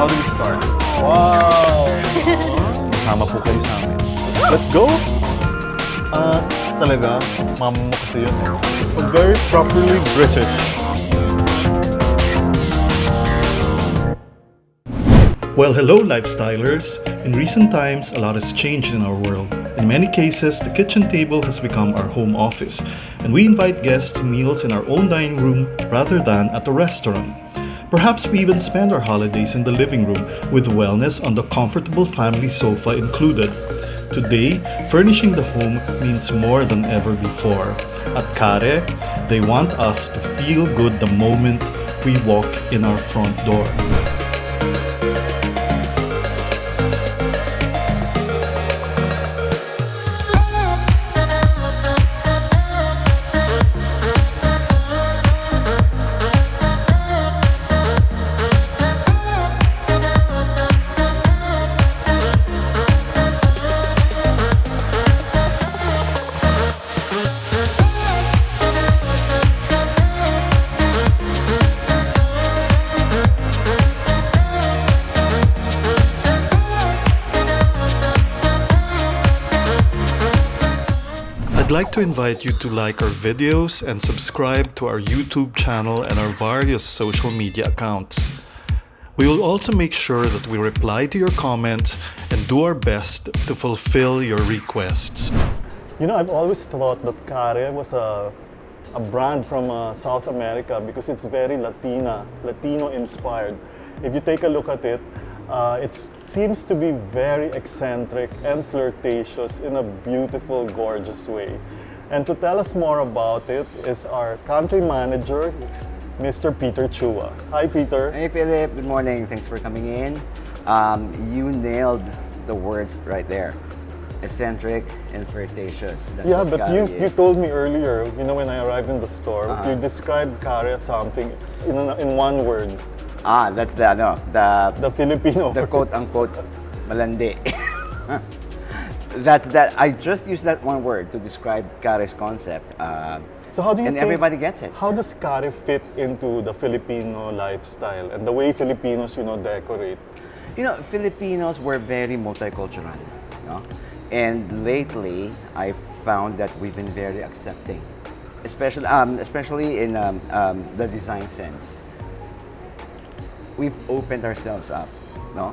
how do we start? Wow! Kasama po kayo sa amin. Let's go! Talaga, mama mo kasi yun eh. So very properly British. Well, hello, lifestylers! In recent times, a lot has changed in our world. In many cases, the kitchen table has become our home office, and we invite guests to meals in our own dining room rather than at a restaurant. Perhaps we even spend our holidays in the living room with wellness on the comfortable family sofa included. Today, furnishing the home means more than ever before. At Kare, they want us to feel good the moment we walk in our front door. I'd like to invite you to like our videos and subscribe to our YouTube channel and our various social media accounts. We will also make sure that we reply to your comments and do our best to fulfill your requests. You know, I've always thought that Kare was a brand from South America because it's very Latino inspired. If you take a look at it, it seems to be very eccentric and flirtatious in a beautiful, gorgeous way. And to tell us more about it is our country manager, Mr. Peter Chua. Hi, Peter. Hey, Philip. Good morning. Thanks for coming in. You nailed the words right there. Eccentric and flirtatious. That's Yeah, what but Kare you is. told me earlier, you know, when I arrived in the store, you described Kare as something in one word. That's the Filipino the word. quote-unquote malandi. That's that. I just used that one word to describe Kare's concept. So how do you and think, everybody gets it. How does Kare fit into the Filipino lifestyle and the way Filipinos, you know, decorate? You know, Filipinos were very multicultural, no? And lately, I found that we've been very accepting, especially in the design sense. We've opened ourselves up, no?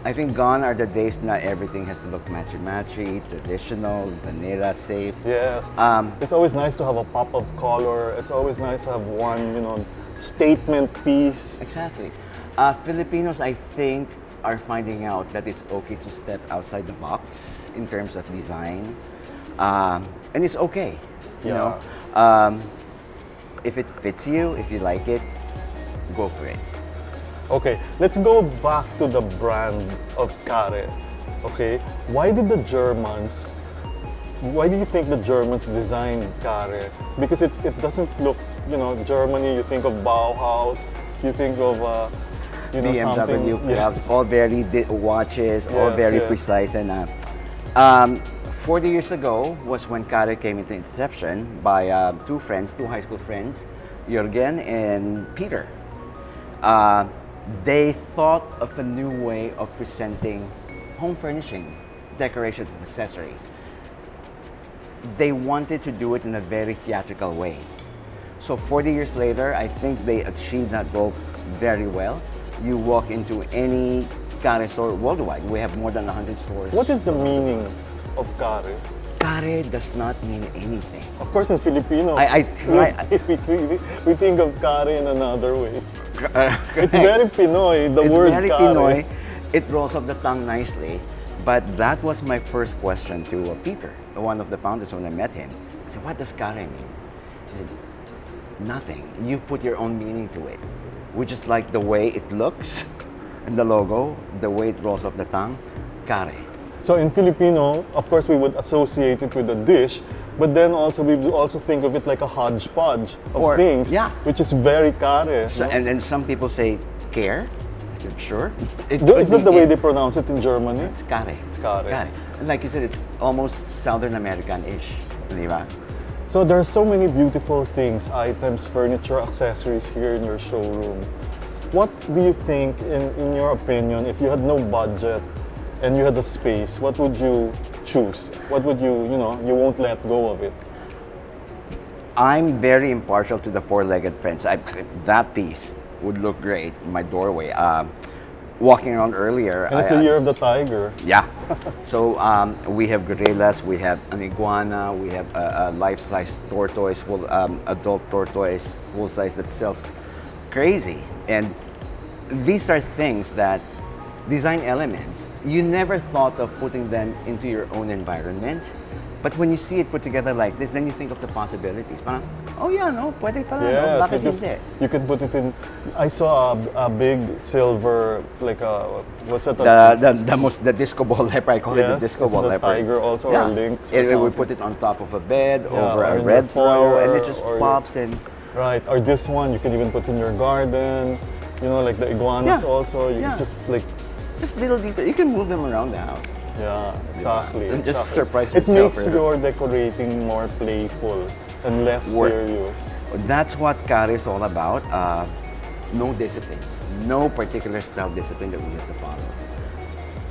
I think gone are the days not everything has to look matchy-matchy, traditional, vanilla, safe. Yes. It's always nice to have a pop of color. It's always nice to have one, you know, statement piece. Exactly. Filipinos, I think, are finding out that it's okay to step outside the box in terms of design, and it's okay. You know, if it fits you, if you like it, go for it. Okay, let's go back to the brand of Kare. Okay, why do you think the Germans designed Kare? Because it doesn't look, you know, Germany, you think of Bauhaus, you think of, you know, something. BMW, yes. All very watches, all very precise. And 40 years ago was when Kare came into inception by two high school friends, Jürgen and Peter. They thought of a new way of presenting home furnishing, decorations, and accessories. They wanted to do it in a very theatrical way. So 40 years later, I think they achieved that goal very well. You walk into any Kare store worldwide. We have more than 100 stores. What is the meaning of Kare? Kare does not mean anything. Of course, in Filipino, we think of Kare in another way. It's very Pinoy, the word It's very Kare. Pinoy. It rolls off the tongue nicely. But that was my first question to Peter, one of the founders when I met him. I said, what does Kare mean? He said, nothing. You put your own meaning to it. We just like the way it looks and the logo, the way it rolls off the tongue, Kare. So in Filipino, of course, we would associate it with a dish, but then also we would also think of it like a hodgepodge of things, which is very Kare. So, and some people say Kare. I said, sure. Is that the way they pronounce it in Germany? It's Kare. It's Kare. And like you said, it's almost Southern American-ish, di ba? So there are so many beautiful things, items, furniture, accessories here in your showroom. What do you think, in your opinion, if you had no budget and you had the space, what would you choose? What would you won't let go of it? I'm very impartial to the four-legged fence. That piece would look great in my doorway. Walking around earlier. And it's a year of the tiger. Yeah. So we have gorillas, we have an iguana, we have a life-size tortoise, adult tortoise, full size that sells crazy. And these are things that design elements. You never thought of putting them into your own environment. But when you see it put together like this, then you think of the possibilities. Parang, oh yeah, no, pwede pala, no? Yes, Bakit because hindi? you can put it in. I saw a big silver, like a, what's that? The disco ball leopard, I call it the Yes, disco is ball it a leopard. tiger also, or lynx or We something? put it on top of a bed, over or a in red the throw, and foyer, it just or- pops and Right, or this one you can even put in your garden. Like the iguanas Yeah, also. You yeah. just like, just little details. You can move them around the house. yeah, exactly. And just exactly. surprise It yourself, makes right? your decorating more playful and less Work. serious. That's what Kare is all about. No discipline, no particular style discipline that we have to follow.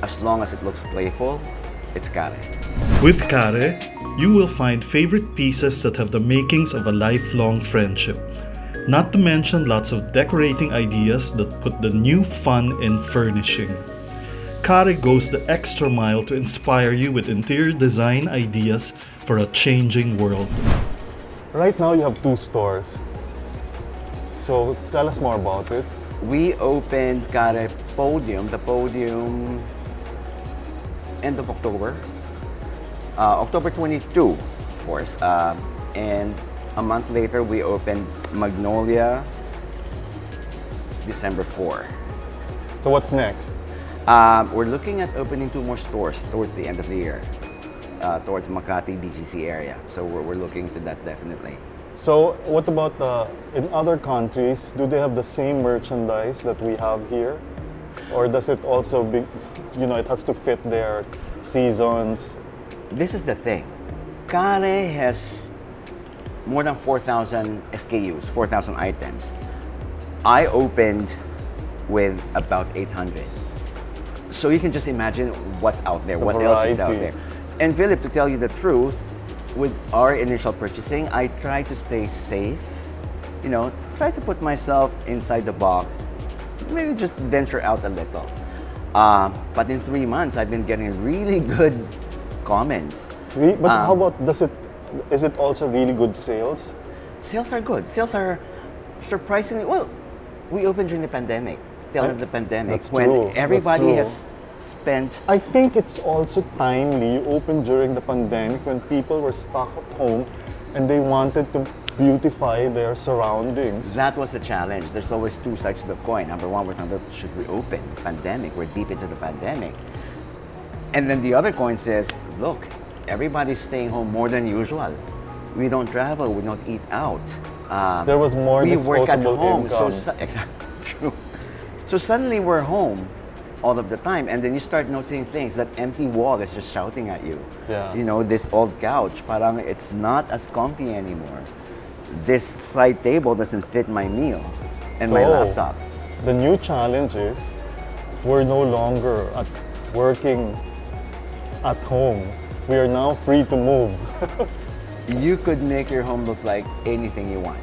As long as it looks playful, it's Kare. With Kare, you will find favorite pieces that have the makings of a lifelong friendship. Not to mention lots of decorating ideas that put the new fun in furnishing. Kare goes the extra mile to inspire you with interior design ideas for a changing world. Right now you have 2 stores. So tell us more about it. We opened Kare Podium, the Podium, end of October. October 22, of course. And a month later, we opened Magnolia, December 4. So what's next? We're looking at opening 2 more stores towards the end of the year, towards Makati, BGC area. So we're looking to that definitely. So what about in other countries? Do they have the same merchandise that we have here? Or does it also it has to fit their seasons? This is the thing. Kare has more than 4,000 SKUs, 4,000 items. I opened with about 800. So you can just imagine what's out there, The what else is out variety. there. And Philip, to tell you the truth, with our initial purchasing, I try to stay safe. Try to put myself inside the box, maybe just venture out a little. But in 3 months, I've been getting really good comments. But how about, is it also really good sales? Sales are good. Sales are surprisingly well. We opened during the pandemic, tail end of the pandemic, That's when true. That's everybody true. has spent. I think it's also timely. You opened during the pandemic when people were stuck at home and they wanted to beautify their surroundings. That was the challenge. There's always 2 sides to the coin. Number one, we're talking about should we open? Pandemic. We're deep into the pandemic. And then the other coin says, look, everybody's staying home more than usual. We don't travel. We don't eat out. There was more we work at disposable home. income. Exactly, true. So suddenly we're home all of the time, and then you start noticing things. That empty wall is just shouting at you. Yeah. This old couch, parang it's not as comfy anymore. This side table doesn't fit my meal and my So, laptop. The new challenge is we're no longer working at home. We are now free to move. You could make your home look like anything you want,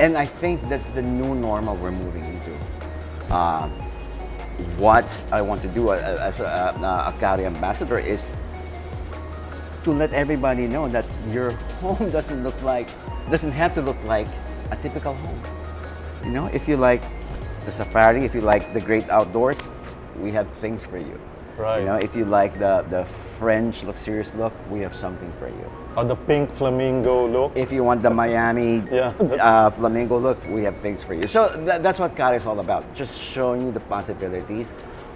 and I think that's the new normal we're moving into. What I want to do as a Kare ambassador is to let everybody know that your home doesn't have to look like a typical home. If you like the safari, if you like the great outdoors, we have things for you. Right. If you like the French luxurious look, we have something for you. Or the pink flamingo look. If you want the Miami Yeah. flamingo look, we have things for you. So that's what Kare is all about, just showing you the possibilities.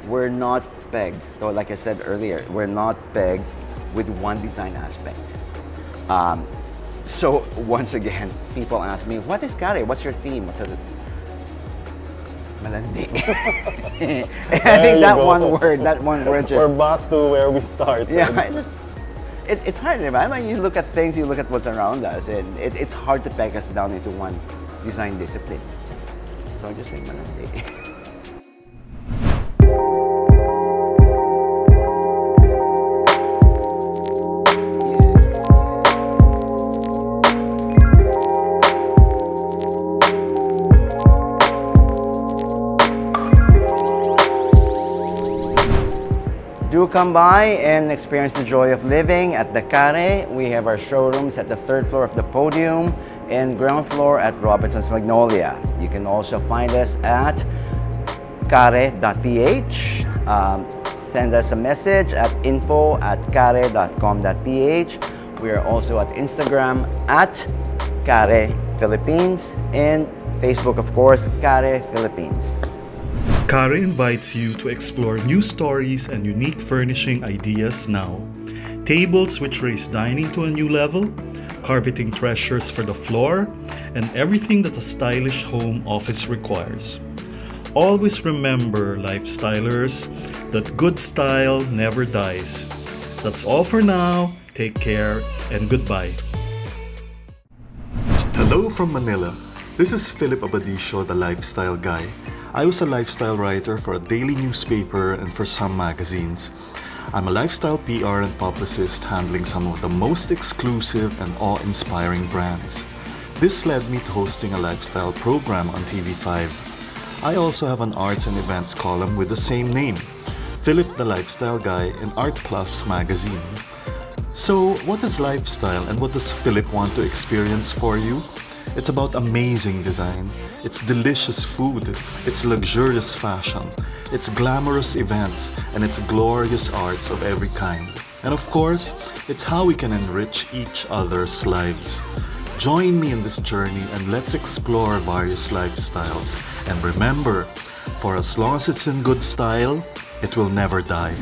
We're not pegged. So like I said earlier, we're not pegged with one design aspect. So once again, people ask me, what is Kare? What's your theme? What's it? Malandi. I think you that go. one word just... We're back to where we started. Yeah, it's hard. I mean, you look at things, you look at what's around us, and it's hard to peg us down into one design discipline. Don't you sing malandi? Do come by and experience the joy of living at the Kare. We have our showrooms at the 3rd floor of the podium and ground floor at Robinson's Magnolia. You can also find us at kare.ph. Send us a message at info@kare.com.ph. We are also at Instagram at Kare Philippines and Facebook, of course, Kare Philippines. Kare invites you to explore new stories and unique furnishing ideas now. Tables which raise dining to a new level, carpeting treasures for the floor, and everything that a stylish home office requires. Always remember, lifestylers, that good style never dies. That's all for now. Take care and goodbye. Hello from Manila. This is Philip Abadicio, the lifestyle guy. I was a lifestyle writer for a daily newspaper and for some magazines. I'm a lifestyle PR and publicist handling some of the most exclusive and awe-inspiring brands. This led me to hosting a lifestyle program on TV5. I also have an arts and events column with the same name, Philip the Lifestyle Guy in Art Plus magazine. So, what is lifestyle and what does Philip want to experience for you? It's about amazing design, it's delicious food, it's luxurious fashion, it's glamorous events, and it's glorious arts of every kind. And of course, it's how we can enrich each other's lives. Join me in this journey and let's explore various lifestyles. And remember, for as long as it's in good style, it will never die.